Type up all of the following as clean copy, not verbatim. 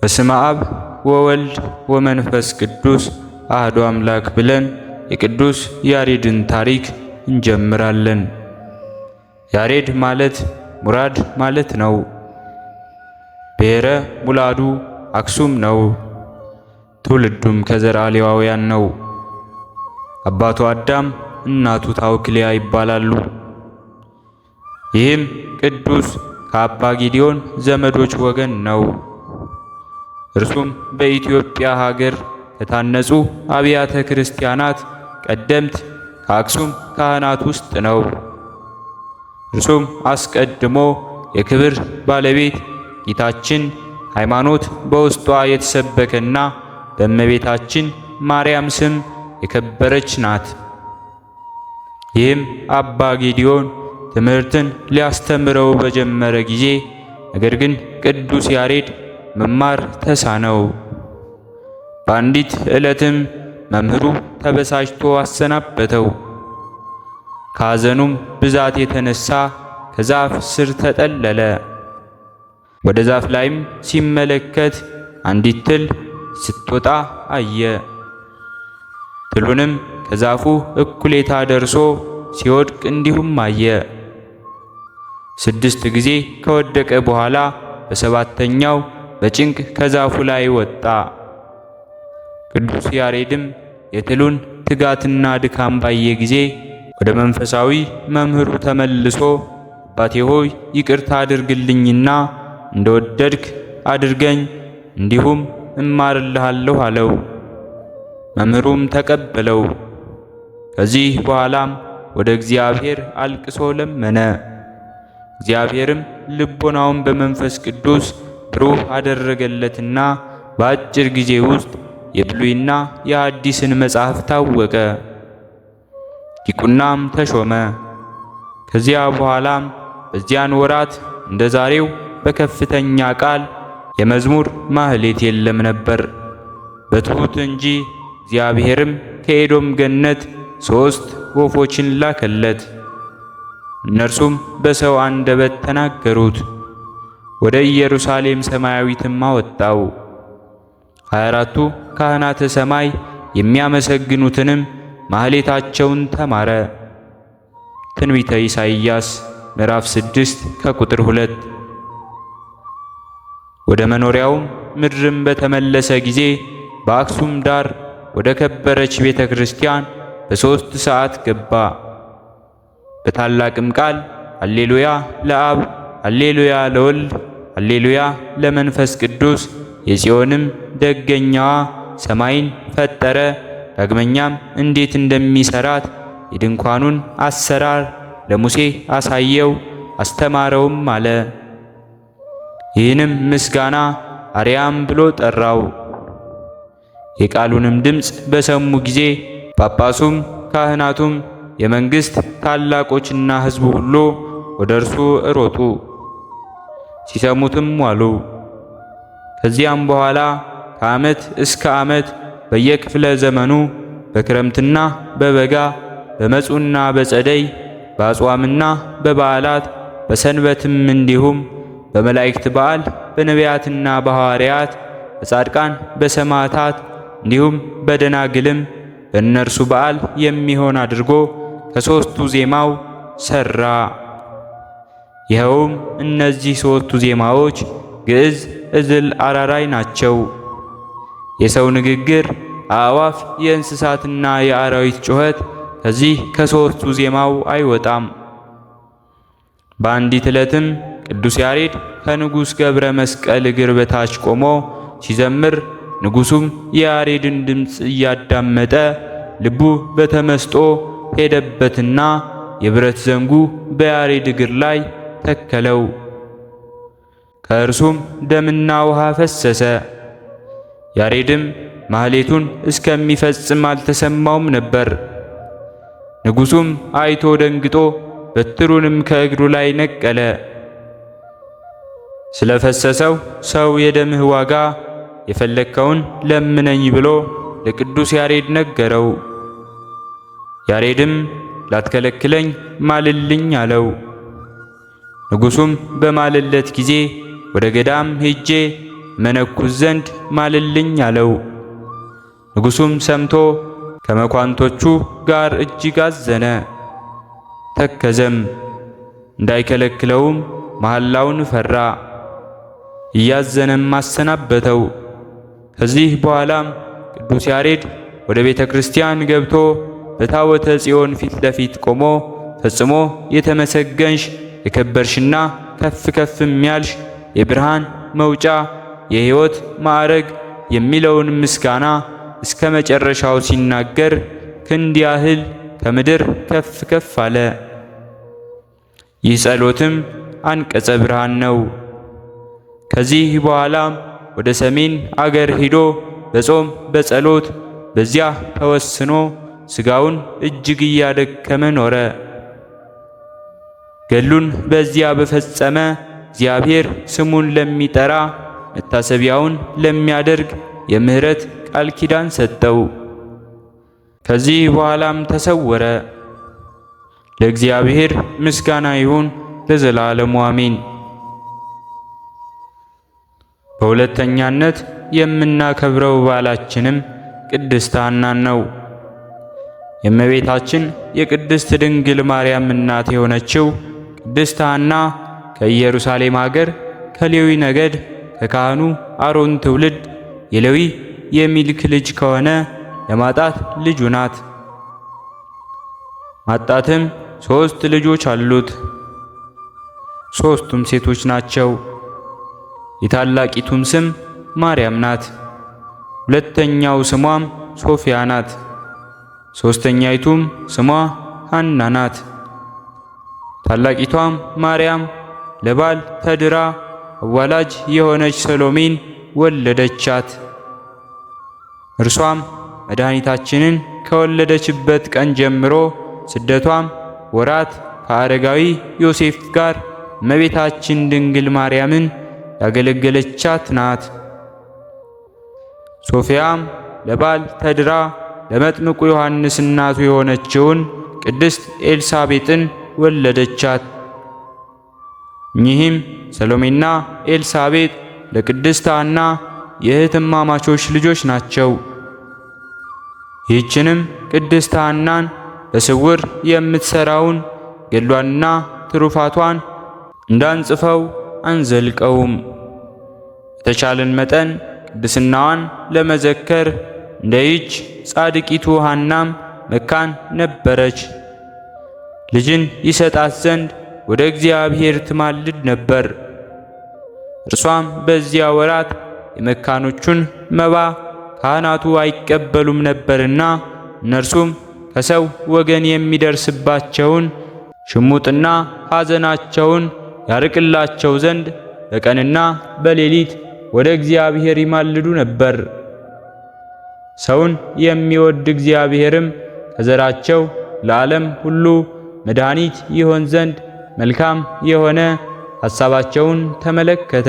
በስመ አብ ወወልድ ወመንፈስ ቅዱስ አሐዱ አምላክ ብለን የቅዱስ ያሬድን ታሪክ እንጀምራለን። ያሬድ ማለት ሙራድ ማለት ነው። ብሔረ ሙላዱ አክሱም ነው። ትውልዱም ከዘርአ ሌዋውያን ነው። አባቱ አዳም እናቱ ታውክልያ ይባላሉ። ይህም ቅዱስ ከአባ ጊዲዮን ዘመዶች ወገን ነው። እርሱም በኢትዮጵያ ሀገር ከታነጹ አብያተ ክርስቲያናት ቀደምት ከአክሱም ካህናት ውስጥ ነው። እርሱም አስቀድሞ የክብር ባለቤት ጌታችን ሃይማኖት በውስጧ የተሰበከና በእመቤታችን ማርያም ስም የከበረች ናት። ይህም አባ ጌዲዮን ትምህርትን ሊያስተምረው በጀመረ ጊዜ ነገር ግን ቅዱስ ያሬድ መማር ተሳነው። በአንዲት ዕለትም መምህሩ ተበሳጭቶ አሰናበተው። ከሐዘኑም ብዛት የተነሳ ከዛፍ ስር ተጠለለ። ወደ ዛፍ ላይም ሲመለከት አንዲት ትል ስትወጣ አየ። ትሉንም ከዛፉ እኩሌታ ደርሶ ሲወድቅ እንዲሁም አየ። 6 ጊዜ ከወደቀ በኋላ በሰባተኛው በጭንቅ ከዛፉ ላይ ወጣ። ቅዱስ ያሬድም የትሉን ትጋትና ድካም ባየ ጊዜ ወደ መንፈሳዊ መምህሩ ተመልሶ አባቴ ሆይ ይቅርታ አድርግልኝና እንደወደድክ አድርገኝ፣ እንዲሁም እማርልሃለሁ አለው። መምህሩም ተቀበለው። ከዚህ በኋላም ወደ እግዚአብሔር አልቅሶ ለመነ። እግዚአብሔርም ልቦናውን በመንፈስ ቅዱስ ብሩህ አደረገለትና በአጭር ጊዜ ውስጥ የብሉይና የሐዲስን መጽሐፍ ታወቀ። ዲቁናም ተሾመ። ከዚያ በኋላም በዚያን ወራት እንደ ዛሬው በከፍተኛ ቃል የመዝሙር ማህሌት የለም ነበር፣ በትሑት እንጂ። እግዚአብሔርም ከኤዶም ገነት 3 ወፎችን ላከለት። እነርሱም በሰው አንደበት ተናገሩት። ወደ ኢየሩሳሌም ሰማያዊትም አወጣው። 24ቱ ካህናተ ሰማይ የሚያመሰግኑትንም ማህሌታቸውን ተማረ። ትንቢተ ኢሳይያስ ምዕራፍ 6 ከቁጥር 2። ወደ መኖሪያውም ምድርም በተመለሰ ጊዜ በአክሱም ዳር ወደ ከበረች ቤተ ክርስቲያን በ3 ሰዓት ገባ። በታላቅም ቃል ሃሌሉያ ለአብ፣ ሃሌሉያ ለወልድ፣ ሃሌሉያ ለመንፈስ ቅዱስ፣ የጽዮንም ደገኛዋ ሰማይን ፈጠረ፣ ዳግመኛም እንዴት እንደሚሰራት የድንኳኑን አሰራር ለሙሴ አሳየው አስተማረውም አለ። ይህንም ምስጋና አርያም ብሎ ጠራው። የቃሉንም ድምፅ በሰሙ ጊዜ ጳጳሱም ካህናቱም የመንግሥት ታላቆችና ሕዝቡ ሁሉ ወደ እርሱ ሮጡ፣ ሲሰሙትም ዋሉ። ከዚያም በኋላ ከዓመት እስከ ዓመት በየክፍለ ዘመኑ በክረምትና በበጋ በመጹና በጸደይ በአጽዋምና በበዓላት በሰንበትም እንዲሁም በመላእክት በዓል በነቢያትና በሐዋርያት በጻድቃን በሰማዕታት እንዲሁም በደናግልም በእነርሱ በዓል የሚሆን አድርጎ ከ3ቱ ዜማው ሠራ። ይኸውም እነዚህ 3ቱ ዜማዎች ግዕዝ፣ ዕዝል፣ አራራይ ናቸው። የሰው ንግግር፣ አእዋፍ፣ የእንስሳትና የአራዊት ጩኸት ከዚህ ከ3ቱ ዜማው አይወጣም። በአንዲት ዕለትም ቅዱስ ያሬድ ከንጉሥ ገብረ መስቀል እግር በታች ቆሞ ሲዘምር ንጉሡም የያሬድን ድምፅ እያዳመጠ ልቡ በተመስጦ ሄደበትና የብረት ዘንጉ በያሬድ እግር ላይ ተከለው። ከእርሱም ደምና ውሃ ፈሰሰ። ያሬድም ማህሌቱን እስከሚፈጽም አልተሰማውም ነበር። ንጉሡም አይቶ ደንግጦ በትሩንም ከእግሩ ላይ ነቀለ። ስለፈሰሰው ሰው የደምህ ዋጋ የፈለግከውን ለምነኝ ብሎ ለቅዱስ ያሬድ ነገረው። ያሬድም ላትከለክለኝ ማልልኝ አለው። ንጉሡም በማለለት ጊዜ ወደ ገዳም ሄጄ መነኩስ ዘንድ ማልልኝ አለው። ንጉሡም ሰምቶ ከመኳንቶቹ ጋር እጅግ አዘነ፣ ተከዘም። እንዳይከለክለውም መሐላውን ፈራ፣ እያዘነም አሰናበተው። ከዚህ በኋላም ቅዱስ ያሬድ ወደ ቤተ ክርስቲያን ገብቶ በታቦተ ጽዮን ፊት ለፊት ቆሞ ፈጽሞ የተመሰገንሽ የከበርሽና ከፍ ከፍም ያልሽ የብርሃን መውጫ የሕይወት ማዕረግ የሚለውን ምስጋና እስከ መጨረሻው ሲናገር ክንድ ያህል ከምድር ከፍ ከፍ አለ። ይህ ጸሎትም አንቀጸ ብርሃን ነው። ከዚህ በኋላም ወደ ሰሜን አገር ሂዶ በጾም በጸሎት በዚያ ተወስኖ ሥጋውን እጅግ እያደከመ ኖረ። ገድሉን በዚያ በፈጸመ እግዚአብሔር ስሙን ለሚጠራ መታሰቢያውን ለሚያደርግ የምሕረት ቃል ኪዳን ሰጠው። ከዚህ በኋላም ተሰወረ። ለእግዚአብሔር ምስጋና ይሁን ለዘላለሙ አሜን። በሁለተኛነት የምናከብረው በዓላችንም ቅድስት ሐናን ነው። የእመቤታችን የቅድስት ድንግል ማርያም እናት የሆነችው ቅድስት ሐና ከኢየሩሳሌም አገር ከሌዊ ነገድ ከካህኑ አሮን ትውልድ የሌዊ የሚልክ ልጅ ከሆነ ለማጣት ልጁ ናት። ማጣትም 3 ልጆች አሉት። 3ቱም ሴቶች ናቸው። የታላቂቱም ስም ማርያም ናት። ሁለተኛው ስሟም ሶፊያ ናት። ሶስተኛይቱም ስሟ ሐና ናት። ታላቂቷም ማርያም ለባል ተድራ አዋላጅ የሆነች ሰሎሜን ወለደቻት። እርሷም መድኃኒታችንን ከወለደችበት ቀን ጀምሮ ስደቷም ወራት ከአረጋዊ ዮሴፍ ጋር እመቤታችን ድንግል ማርያምን ያገለገለቻት ናት። ሶፊያም ለባል ተድራ ለመጥምቁ ዮሐንስ እናቱ የሆነችውን ቅድስት ኤልሳቤጥን ወለደቻት። እኚህም ሰሎሜና ኤልሳቤጥ ለቅድስት ሐና የእህትማማቾች ልጆች ናቸው። ይህችንም ቅድስት ሐናን በስውር የምትሰራውን ገድሏንና ትሩፋቷን እንዳንጽፈው አንዘልቀውም። የተቻለን መጠን ቅድስናዋን ለመዘከር እንደይች ጻድቂቱ ሐናም መካን ነበረች። ልጅን ይሰጣት ዘንድ ወደ እግዚአብሔር ትማልድ ነበር። እርሷም በዚያ ወራት የመካኖቹን መባ ካህናቱ አይቀበሉም ነበርና እነርሱም ከሰው ወገን የሚደርስባቸውን ሽሙጥና ሐዘናቸውን ያርቅላቸው ዘንድ በቀንና በሌሊት ወደ እግዚአብሔር ይማልዱ ነበር። ሰውን የሚወድ እግዚአብሔርም ከዘራቸው ለዓለም ሁሉ መድኃኒት ይሆን ዘንድ መልካም የሆነ ሐሳባቸውን ተመለከተ።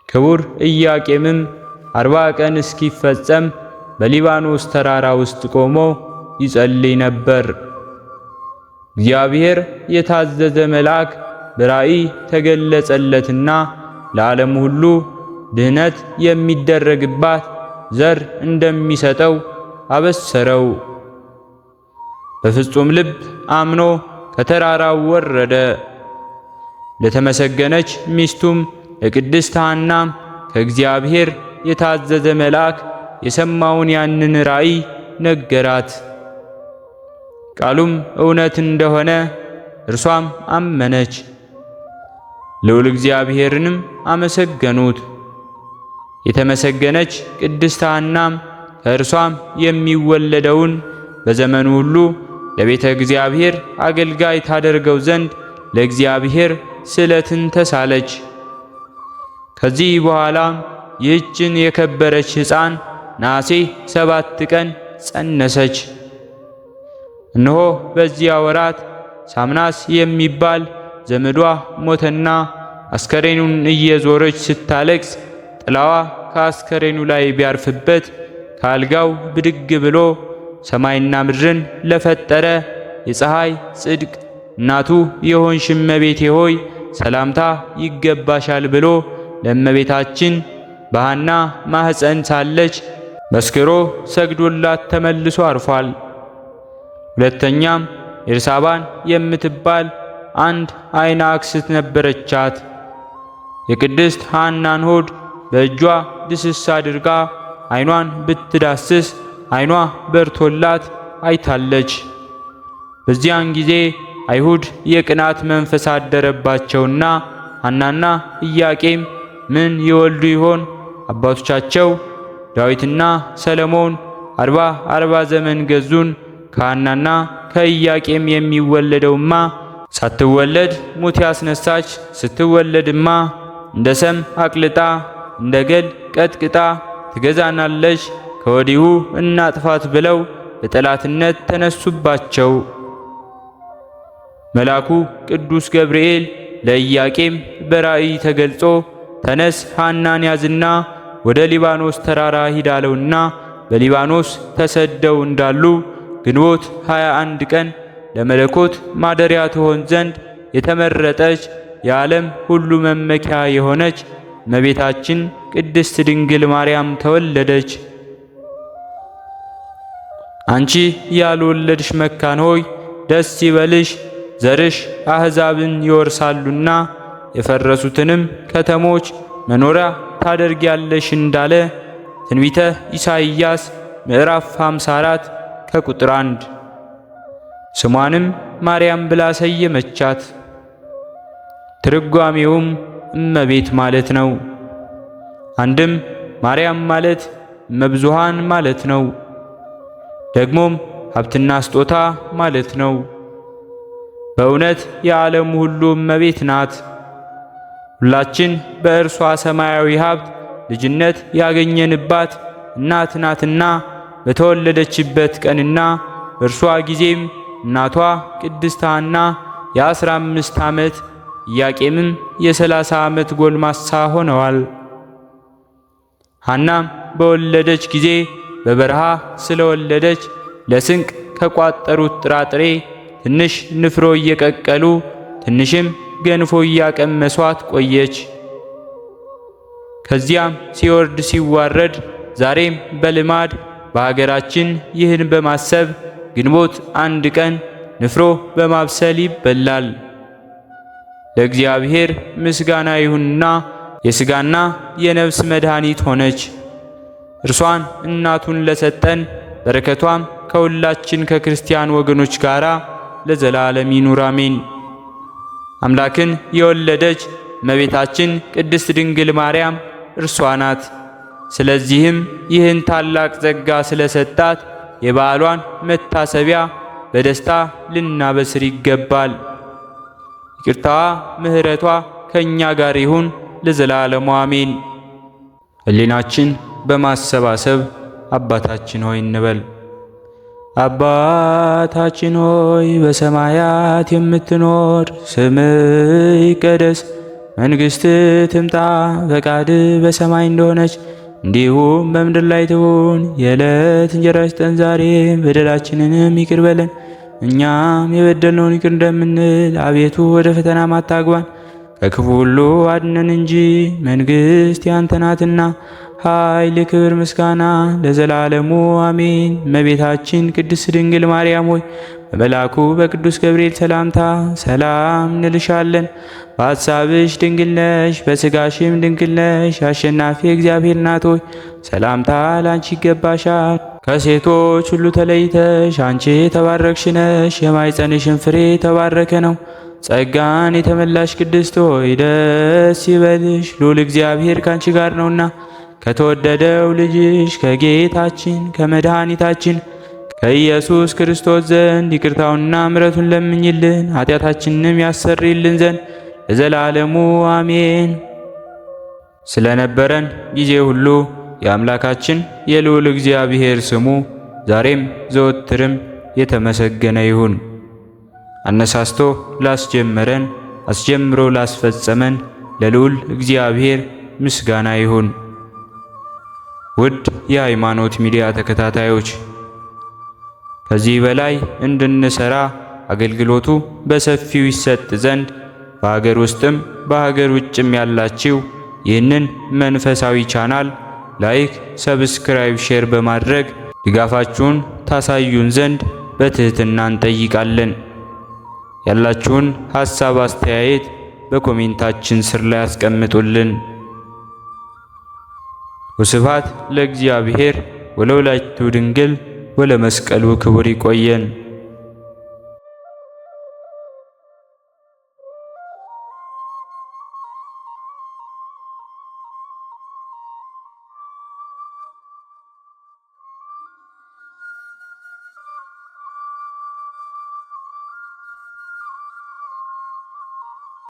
ክቡር ኢያቄምም 40 ቀን እስኪፈጸም በሊባኖስ ተራራ ውስጥ ቆሞ ይጸልይ ነበር። እግዚአብሔር የታዘዘ መልአክ በራእይ ተገለጸለትና ለዓለም ሁሉ ድህነት የሚደረግባት ዘር እንደሚሰጠው አበሰረው። በፍጹም ልብ አምኖ ከተራራው ወረደ። ለተመሰገነች ሚስቱም ለቅድስት ሐናም ከእግዚአብሔር የታዘዘ መልአክ የሰማውን ያንን ራእይ ነገራት። ቃሉም እውነት እንደሆነ እርሷም አመነች። ልዑል እግዚአብሔርንም አመሰገኑት። የተመሰገነች ቅድስት ሐናም ከእርሷም የሚወለደውን በዘመኑ ሁሉ ለቤተ እግዚአብሔር አገልጋይ ታደርገው ዘንድ ለእግዚአብሔር ስዕለትን ተሳለች። ከዚህ በኋላም ይህችን የከበረች ሕፃን ነሐሴ 7 ቀን ጸነሰች። እነሆ በዚያ ወራት ሳምናስ የሚባል ዘመዷ ሞተና አስከሬኑን እየዞረች ስታለቅስ ጥላዋ ከአስከሬኑ ላይ ቢያርፍበት ከአልጋው ብድግ ብሎ ሰማይና ምድርን ለፈጠረ የፀሐይ ጽድቅ እናቱ የሆንሽ እመቤቴ ሆይ ሰላምታ ይገባሻል ብሎ ለእመቤታችን በሐና ማኅፀን ሳለች መስክሮ ሰግዶላት ተመልሶ አርፏል። ሁለተኛም ኤርሳባን የምትባል አንድ አይነ አክስት ነበረቻት። የቅድስት ሐናን ሆድ በእጇ ድስስ አድርጋ አይኗን ብትዳስስ አይኗ በርቶላት አይታለች። በዚያን ጊዜ አይሁድ የቅናት መንፈስ አደረባቸውና ሐናና ኢያቄም ምን ይወልዱ ይሆን? አባቶቻቸው ዳዊትና ሰለሞን 40 ዘመን ገዙን። ከሐናና ከኢያቄም የሚወለደውማ ሳትወለድ ሙት ያስነሳች፣ ስትወለድማ እንደ ሰም አቅልጣ እንደ ገል ቀጥቅጣ ትገዛናለች፣ ከወዲሁ እናጥፋት ብለው በጠላትነት ተነሱባቸው። መልአኩ ቅዱስ ገብርኤል ለኢያቄም በራእይ ተገልጾ ተነስ ሐናን ያዝና ወደ ሊባኖስ ተራራ ሂድ አለውና በሊባኖስ ተሰደው እንዳሉ ግንቦት 21 ቀን ለመለኮት ማደሪያ ትሆን ዘንድ የተመረጠች የዓለም ሁሉ መመኪያ የሆነች እመቤታችን ቅድስት ድንግል ማርያም ተወለደች። አንቺ ያልወለድሽ መካን ሆይ ደስ ይበልሽ፣ ዘርሽ አሕዛብን ይወርሳሉና የፈረሱትንም ከተሞች መኖሪያ ታደርጊያለሽ እንዳለ ትንቢተ ኢሳይያስ ምዕራፍ 54 ከቁጥር 1። ስሟንም ማርያም ብላ ሰየመቻት። ትርጓሜውም እመቤት ማለት ነው። አንድም ማርያም ማለት እመብዙሃን ማለት ነው። ደግሞም ሀብትና ስጦታ ማለት ነው። በእውነት የዓለም ሁሉ እመቤት ናት። ሁላችን በእርሷ ሰማያዊ ሀብት ልጅነት ያገኘንባት እናት ናትና በተወለደችበት ቀንና በእርሷ ጊዜም እናቷ ቅድስት ሐና የ15 ዓመት ኢያቄምም የ30 ዓመት ጎልማሳ ሆነዋል። ሐናም በወለደች ጊዜ በበረሃ ስለወለደች ለስንቅ ከቋጠሩት ጥራጥሬ ትንሽ ንፍሮ እየቀቀሉ ትንሽም ገንፎ እያቀመሷት ቆየች። ከዚያም ሲወርድ ሲዋረድ ዛሬም በልማድ በሀገራችን ይህን በማሰብ ግንቦት 1 ቀን ንፍሮ በማብሰል ይበላል። ለእግዚአብሔር ምስጋና ይሁንና የሥጋና የነፍስ መድኃኒት ሆነች። እርሷን እናቱን ለሰጠን በረከቷም ከሁላችን ከክርስቲያን ወገኖች ጋር ለዘላለም ይኑር አሜን። አምላክን የወለደች እመቤታችን ቅድስት ድንግል ማርያም እርሷ ናት። ስለዚህም ይህን ታላቅ ጸጋ ስለሰጣት የበዓሏን መታሰቢያ በደስታ ልናበስር ይገባል። ይቅርታዋ ምሕረቷ ከእኛ ጋር ይሁን ለዘላለሙ አሜን። ሕሊናችን በማሰባሰብ አባታችን ሆይ እንበል። አባታችን ሆይ በሰማያት የምትኖር፣ ስምህ ይቀደስ፣ መንግሥትህ ትምጣ፣ ፈቃድህ በሰማይ እንደሆነች እንዲሁም በምድር ላይ ትሁን። የዕለት እንጀራችንን ስጠን ዛሬ፣ በደላችንንም ይቅር በለን እኛም የበደልነውን ይቅር እንደምንል፣ አቤቱ ወደ ፈተናም አታግባን ከክፉ ሁሉ አድነን እንጂ መንግሥት ያንተ ናትና ኃይል፣ ክብር፣ ምስጋና ለዘላለሙ አሜን። እመቤታችን ቅድስት ድንግል ማርያም ሆይ በመልአኩ በቅዱስ ገብርኤል ሰላምታ ሰላም እንልሻለን። በሐሳብሽ ድንግል ነሽ፣ በሥጋሽም ድንግል ነሽ። አሸናፊ እግዚአብሔር እናት ሆይ ሰላምታ ላንቺ ይገባሻል። ከሴቶች ሁሉ ተለይተሽ አንቺ የተባረክሽ ነሽ፣ የማኅፀንሽን ፍሬ የተባረከ ነው። ጸጋን የተመላሽ ቅድስት ሆይ ደስ ይበልሽ፣ ልዑል እግዚአብሔር ካንቺ ጋር ነውና ከተወደደው ልጅሽ ከጌታችን ከመድኃኒታችን ከኢየሱስ ክርስቶስ ዘንድ ይቅርታውንና ምሕረቱን ለምኝልን ኃጢአታችንንም ያሰርይልን ዘንድ ለዘላለሙ አሜን። ስለነበረን ጊዜ ሁሉ የአምላካችን የልዑል እግዚአብሔር ስሙ ዛሬም ዘወትርም የተመሰገነ ይሁን። አነሳስቶ ላስጀመረን አስጀምሮ ላስፈጸመን ለልዑል እግዚአብሔር ምስጋና ይሁን። ውድ የሃይማኖት ሚዲያ ተከታታዮች ከዚህ በላይ እንድንሰራ አገልግሎቱ በሰፊው ይሰጥ ዘንድ በሀገር ውስጥም በሀገር ውጭም ያላችሁ ይህንን መንፈሳዊ ቻናል ላይክ፣ ሰብስክራይብ፣ ሼር በማድረግ ድጋፋችሁን ታሳዩን ዘንድ በትህትና እንጠይቃለን። ያላችሁን ሐሳብ አስተያየት በኮሜንታችን ስር ላይ አስቀምጡልን። ወስብሐት ለእግዚአብሔር ወለወላዲቱ ድንግል ወለመስቀሉ ክቡር። ይቆየን።